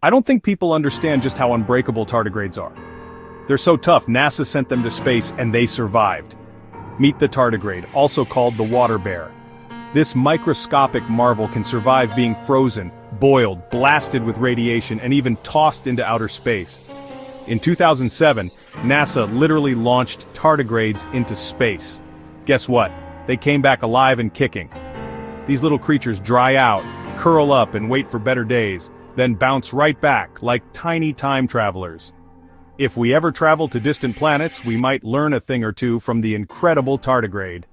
I don't think people understand just how unbreakable tardigrades are. They're so tough, NASA sent them to space and they survived. Meet the tardigrade, also called the water bear. This microscopic marvel can survive being frozen, boiled, blasted with radiation, and even tossed into outer space. In 2007, NASA literally launched tardigrades into space. Guess what? They came back alive and kicking. These little creatures dry out, curl up and wait for better days, then bounce right back like tiny time travelers. If we ever travel to distant planets, we might learn a thing or two from the incredible tardigrade.